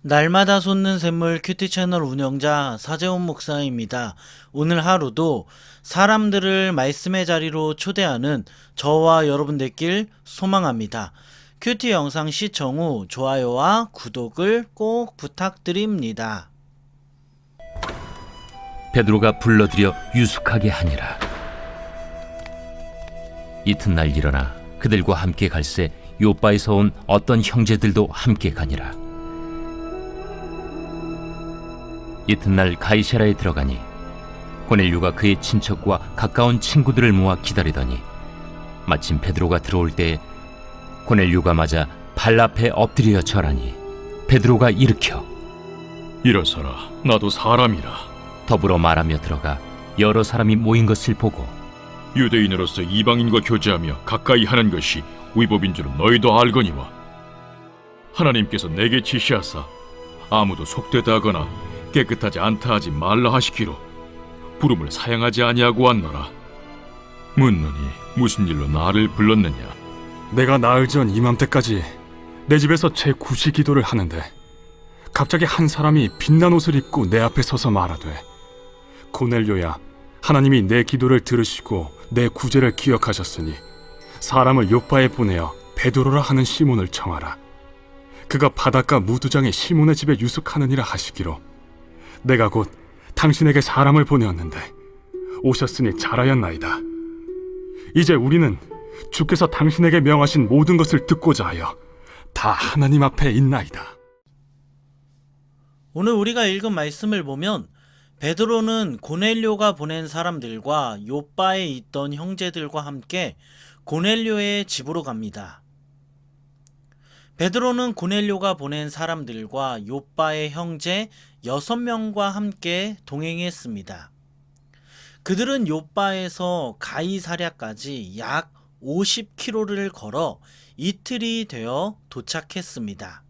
날마다 솟는 샘물 큐티 채널 운영자 사재훈 목사입니다. 오늘 하루도 사람들을 말씀의 자리로 초대하는 저와 여러분 되길 소망합니다. 큐티 영상 시청 후 좋아요와 구독을 꼭 부탁드립니다. 베드로가 불러들여 유숙하게 하니라. 이튿날 일어나 그들과 함께 갈새 요빠에서 온 어떤 형제들도 함께 가니라. 이튿날 가이사랴에 들어가니 고넬료가 그의 친척과 가까운 친구들을 모아 기다리더니 마침 베드로가 들어올 때에 고넬료가 맞아 발 앞에 엎드려 절하니 베드로가 일으켜 일어서라, 나도 사람이라. 더불어 말하며 들어가 여러 사람이 모인 것을 보고 유대인으로서 이방인과 교제하며 가까이 하는 것이 위법인 줄은 너희도 알거니와 하나님께서 내게 지시하사 아무도 속되다 하거나 깨끗하지 않다 하지 말라 하시기로 부름을 사양하지 아니하고 왔노라. 묻노니 무슨 일로 나를 불렀느냐? 내가 나흘 전 이맘때까지 내 집에서 제9시 기도를 하는데 갑자기 한 사람이 빛난 옷을 입고 내 앞에 서서 말하되, 고넬료야, 하나님이 내 기도를 들으시고 내 구제를 기억하셨으니 사람을 요빠에 보내어 베드로라 하는 시몬을 청하라. 그가 바닷가 무두장에 시몬의 집에 유숙하느니라 하시기로 내가 곧 당신에게 사람을 보내었는데 오셨으니 잘하였나이다. 이제 우리는 주께서 당신에게 명하신 모든 것을 듣고자 하여 다 하나님 앞에 있나이다. 오늘 우리가 읽은 말씀을 보면 베드로는 고넬료가 보낸 사람들과 요빠에 있던 형제들과 함께 고넬료의 집으로 갑니다. 베드로는 고넬료가 보낸 사람들과 요빠의 형제 6명과 함께 동행했습니다. 그들은 요빠에서 가이사랴까지 약 50km를 걸어 이틀이 되어 도착했습니다.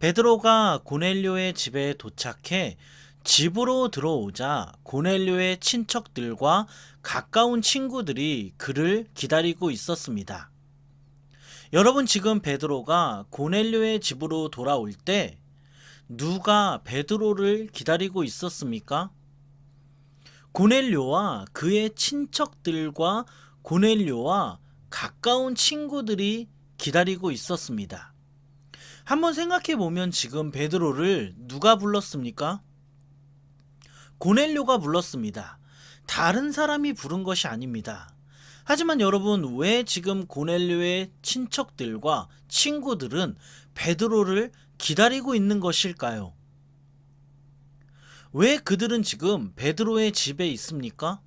베드로가 고넬료의 집에 도착해 집으로 들어오자 고넬료의 친척들과 가까운 친구들이 그를 기다리고 있었습니다. 여러분, 지금 베드로가 고넬료의 집으로 돌아올 때 누가 베드로를 기다리고 있었습니까? 고넬료와 그의 친척들과 고넬료와 가까운 친구들이 기다리고 있었습니다. 한번 생각해 보면 지금 베드로를 누가 불렀습니까? 고넬료가 불렀습니다. 다른 사람이 부른 것이 아닙니다. 하지만 여러분, 왜 지금 고넬료의 친척들과 친구들은 베드로를 기다리고 있는 것일까요? 왜 그들은 지금 베드로의 집에 있습니까?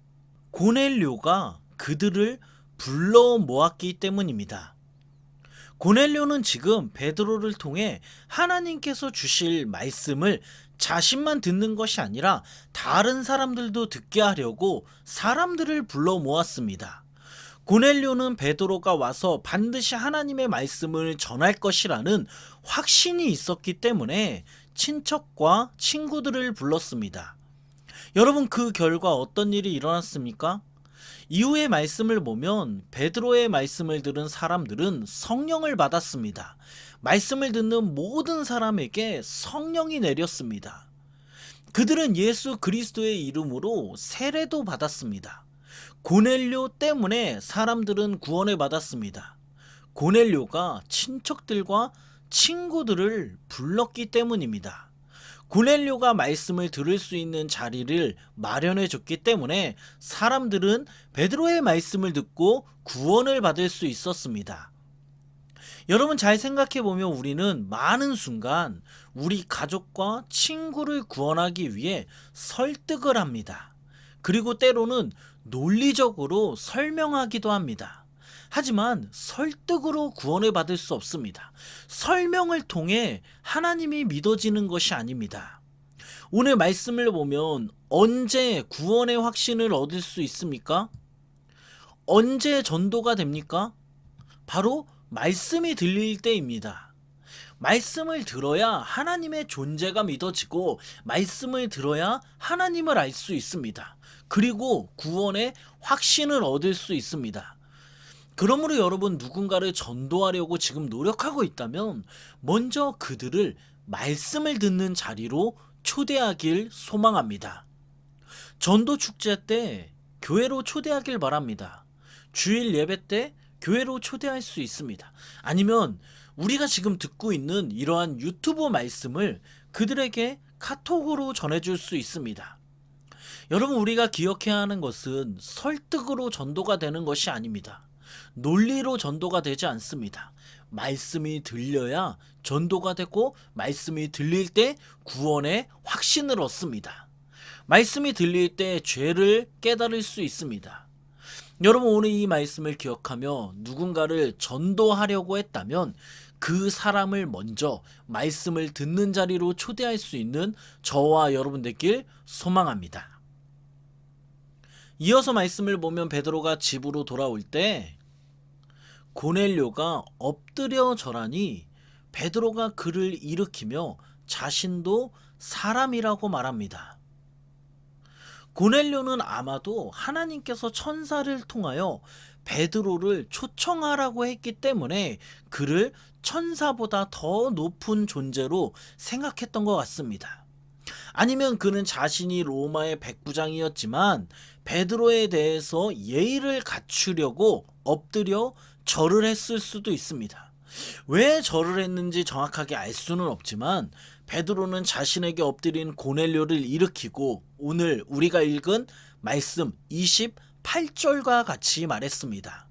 고넬료가 그들을 불러 모았기 때문입니다. 고넬료는 지금 베드로를 통해 하나님께서 주실 말씀을 자신만 듣는 것이 아니라 다른 사람들도 듣게 하려고 사람들을 불러 모았습니다. 고넬료는 베드로가 와서 반드시 하나님의 말씀을 전할 것이라는 확신이 있었기 때문에 친척과 친구들을 불렀습니다. 여러분, 그 결과 어떤 일이 일어났습니까? 이후의 말씀을 보면 베드로의 말씀을 들은 사람들은 성령을 받았습니다. 말씀을 듣는 모든 사람에게 성령이 내렸습니다. 그들은 예수 그리스도의 이름으로 세례도 받았습니다. 고넬료 때문에 사람들은 구원을 받았습니다. 고넬료가 친척들과 친구들을 불렀기 때문입니다. 고넬료가 말씀을 들을 수 있는 자리를 마련해 줬기 때문에 사람들은 베드로의 말씀을 듣고 구원을 받을 수 있었습니다. 여러분, 잘 생각해 보면 우리는 많은 순간 우리 가족과 친구를 구원하기 위해 설득을 합니다. 그리고 때로는 논리적으로 설명하기도 합니다. 하지만 설득으로 구원을 받을 수 없습니다. 설명을 통해 하나님이 믿어지는 것이 아닙니다. 오늘 말씀을 보면 언제 구원의 확신을 얻을 수 있습니까? 언제 전도가 됩니까? 바로 말씀이 들릴 때입니다. 말씀을 들어야 하나님의 존재가 믿어지고 말씀을 들어야 하나님을 알 수 있습니다. 그리고 구원의 확신을 얻을 수 있습니다. 그러므로 여러분, 누군가를 전도하려고 지금 노력하고 있다면 먼저 그들을 말씀을 듣는 자리로 초대하길 소망합니다. 전도 축제 때 교회로 초대하길 바랍니다. 주일 예배 때 교회로 초대할 수 있습니다. 아니면 우리가 지금 듣고 있는 이러한 유튜브 말씀을 그들에게 카톡으로 전해줄 수 있습니다. 여러분, 우리가 기억해야 하는 것은 설득으로 전도가 되는 것이 아닙니다. 논리로 전도가 되지 않습니다. 말씀이 들려야 전도가 되고, 말씀이 들릴 때 구원의 확신을 얻습니다. 말씀이 들릴 때 죄를 깨달을 수 있습니다. 여러분, 오늘 이 말씀을 기억하며 누군가를 전도하려고 했다면 그 사람을 먼저 말씀을 듣는 자리로 초대할 수 있는 저와 여러분 되길 소망합니다. 이어서 말씀을 보면 베드로가 집으로 돌아올 때 고넬료가 엎드려 절하니 베드로가 그를 일으키며 자신도 사람이라고 말합니다. 고넬료는 아마도 하나님께서 천사를 통하여 베드로를 초청하라고 했기 때문에 그를 천사보다 더 높은 존재로 생각했던 것 같습니다. 아니면 그는 자신이 로마의 백부장이었지만 베드로에 대해서 예의를 갖추려고 엎드려 절을 했을 수도 있습니다. 왜 절을 했는지 정확하게 알 수는 없지만 베드로는 자신에게 엎드린 고넬료를 일으키고 오늘 우리가 읽은 말씀 28절과 같이 말했습니다.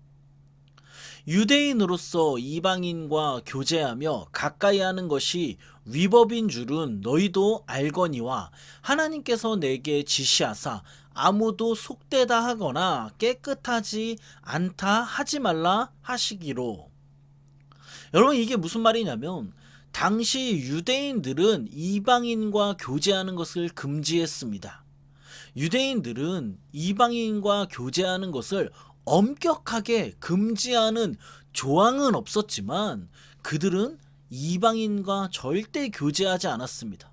유대인으로서 이방인과 교제하며 가까이 하는 것이 위법인 줄은 너희도 알거니와 하나님께서 내게 지시하사 아무도 속되다 하거나 깨끗하지 않다 하지 말라 하시기로. 여러분, 이게 무슨 말이냐면 당시 유대인들은 이방인과 교제하는 것을 금지했습니다. 유대인들은 이방인과 교제하는 것을 엄격하게 금지하는 조항은 없었지만 그들은 이방인과 절대 교제하지 않았습니다.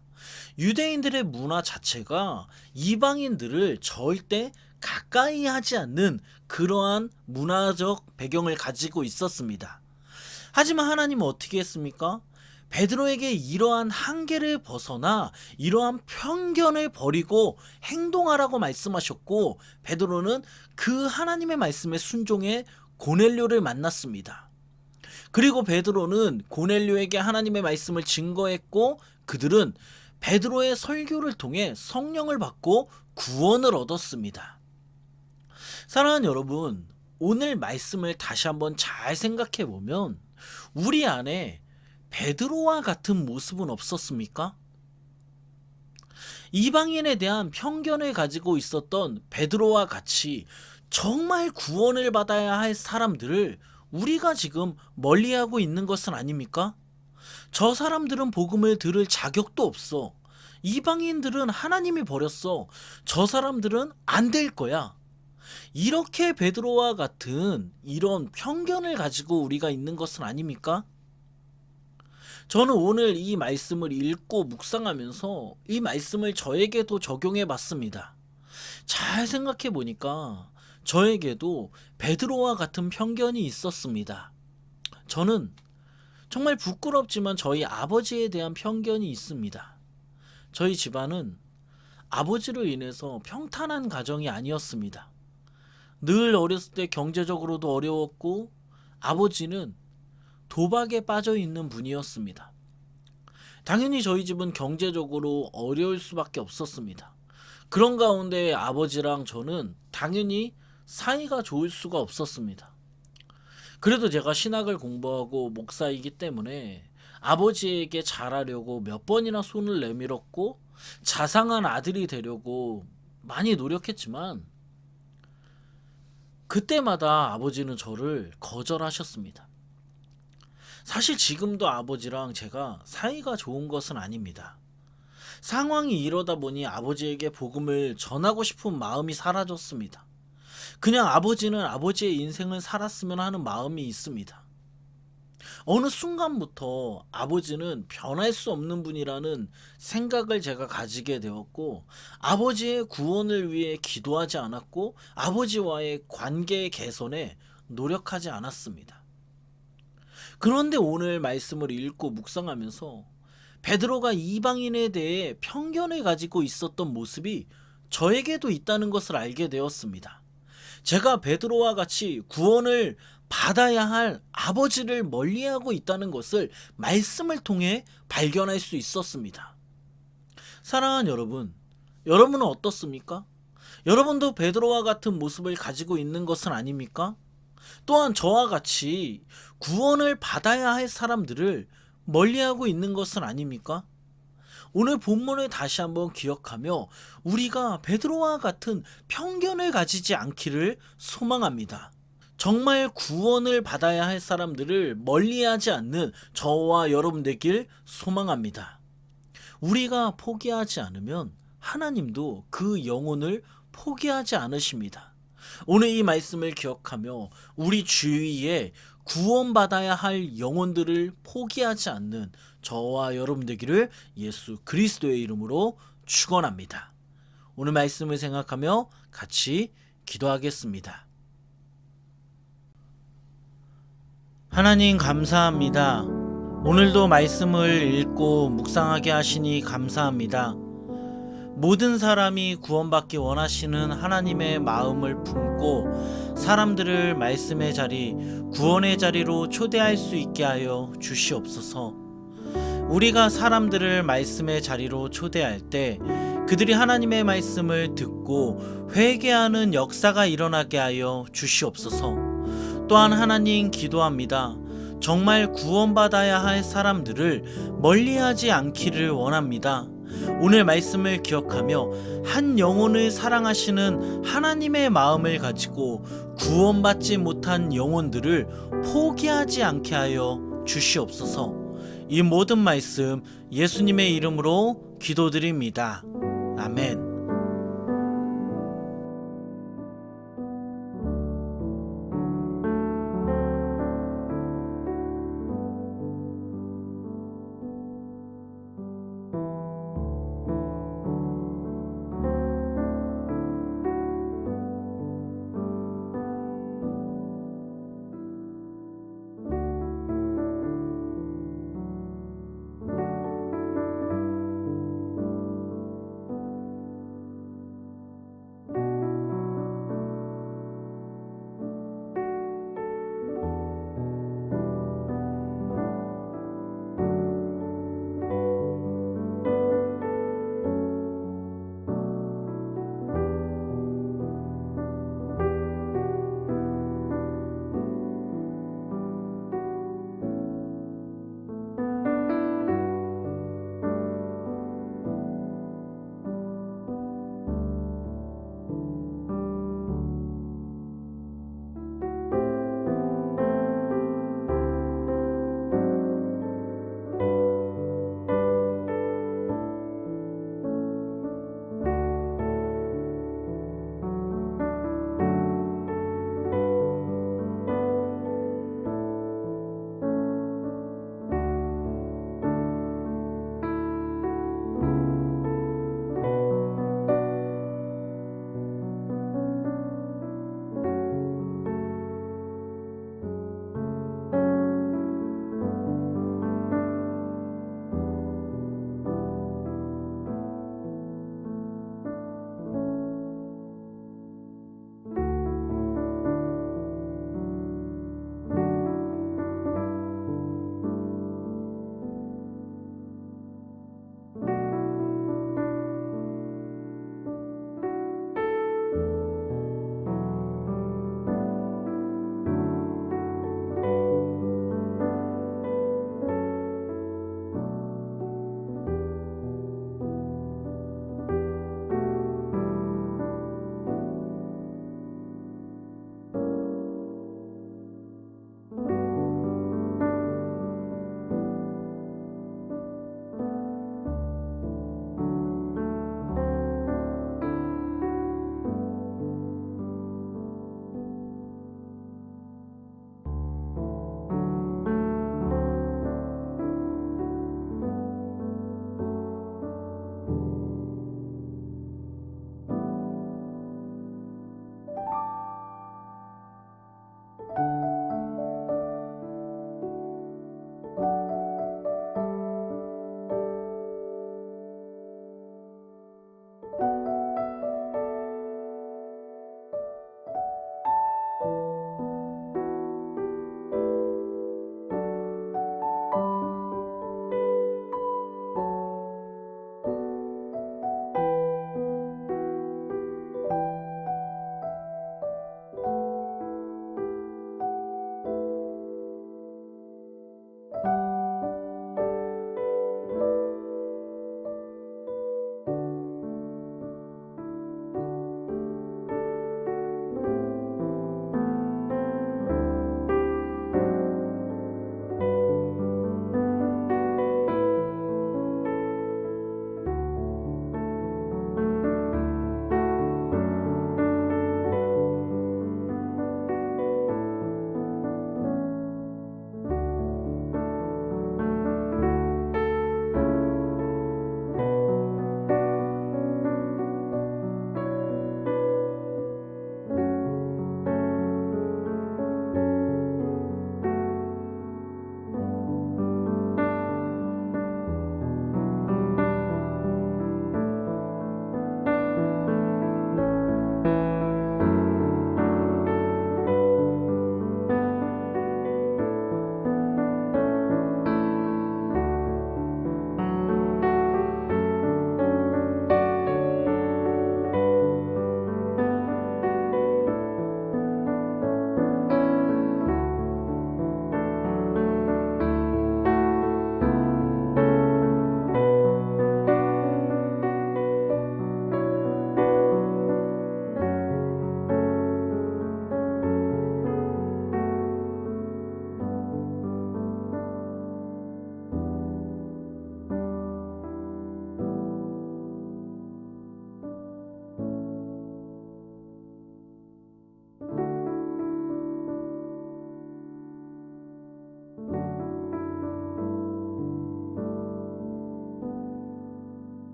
유대인들의 문화 자체가 이방인들을 절대 가까이 하지 않는 그러한 문화적 배경을 가지고 있었습니다. 하지만 하나님은 어떻게 했습니까? 베드로에게 이러한 한계를 벗어나 이러한 편견을 버리고 행동하라고 말씀하셨고, 베드로는 그 하나님의 말씀에 순종해 고넬료를 만났습니다. 그리고 베드로는 고넬료에게 하나님의 말씀을 증거했고 그들은 베드로의 설교를 통해 성령을 받고 구원을 얻었습니다. 사랑하는 여러분, 오늘 말씀을 다시 한번 잘 생각해 보면 우리 안에 베드로와 같은 모습은 없었습니까? 이방인에 대한 편견을 가지고 있었던 베드로와 같이 정말 구원을 받아야 할 사람들을 우리가 지금 멀리하고 있는 것은 아닙니까? 저 사람들은 복음을 들을 자격도 없어. 이방인들은 하나님이 버렸어. 저 사람들은 안 될 거야. 이렇게 베드로와 같은 이런 편견을 가지고 우리가 있는 것은 아닙니까? 저는 오늘 이 말씀을 읽고 묵상하면서 이 말씀을 저에게도 적용해 봤습니다. 잘 생각해 보니까 저에게도 베드로와 같은 편견이 있었습니다. 저는 정말 부끄럽지만 저희 아버지에 대한 편견이 있습니다. 저희 집안은 아버지로 인해서 평탄한 가정이 아니었습니다. 늘 어렸을 때 경제적으로도 어려웠고 아버지는 도박에 빠져 있는 분이었습니다. 당연히 저희 집은 경제적으로 어려울 수밖에 없었습니다. 그런 가운데 아버지랑 저는 당연히 사이가 좋을 수가 없었습니다. 그래도 제가 신학을 공부하고 목사이기 때문에 아버지에게 잘하려고 몇 번이나 손을 내밀었고 자상한 아들이 되려고 많이 노력했지만 그때마다 아버지는 저를 거절하셨습니다. 사실 지금도 아버지랑 제가 사이가 좋은 것은 아닙니다. 상황이 이러다 보니 아버지에게 복음을 전하고 싶은 마음이 사라졌습니다. 그냥 아버지는 아버지의 인생을 살았으면 하는 마음이 있습니다. 어느 순간부터 아버지는 변할 수 없는 분이라는 생각을 제가 가지게 되었고 아버지의 구원을 위해 기도하지 않았고 아버지와의 관계 개선에 노력하지 않았습니다. 그런데 오늘 말씀을 읽고 묵상하면서 베드로가 이방인에 대해 편견을 가지고 있었던 모습이 저에게도 있다는 것을 알게 되었습니다. 제가 베드로와 같이 구원을 받아야 할 아버지를 멀리하고 있다는 것을 말씀을 통해 발견할 수 있었습니다. 사랑하는 여러분, 여러분은 어떻습니까? 여러분도 베드로와 같은 모습을 가지고 있는 것은 아닙니까? 또한 저와 같이 구원을 받아야 할 사람들을 멀리하고 있는 것은 아닙니까? 오늘 본문을 다시 한번 기억하며 우리가 베드로와 같은 편견을 가지지 않기를 소망합니다. 정말 구원을 받아야 할 사람들을 멀리하지 않는 저와 여러분 되길 소망합니다. 우리가 포기하지 않으면 하나님도 그 영혼을 포기하지 않으십니다. 오늘 이 말씀을 기억하며 우리 주위에 구원받아야 할 영혼들을 포기하지 않는 저와 여러분 되기를 예수 그리스도의 이름으로 축원합니다. 오늘 말씀을 생각하며 같이 기도하겠습니다. 하나님 감사합니다. 오늘도 말씀을 읽고 묵상하게 하시니 감사합니다. 모든 사람이 구원받기 원하시는 하나님의 마음을 품고 사람들을 말씀의 자리, 구원의 자리로 초대할 수 있게 하여 주시옵소서. 우리가 사람들을 말씀의 자리로 초대할 때 그들이 하나님의 말씀을 듣고 회개하는 역사가 일어나게 하여 주시옵소서. 또한 하나님 기도합니다. 정말 구원받아야 할 사람들을 멀리하지 않기를 원합니다. 오늘 말씀을 기억하며 한 영혼을 사랑하시는 하나님의 마음을 가지고 구원받지 못한 영혼들을 포기하지 않게 하여 주시옵소서. 이 모든 말씀 예수님의 이름으로 기도드립니다. 아멘.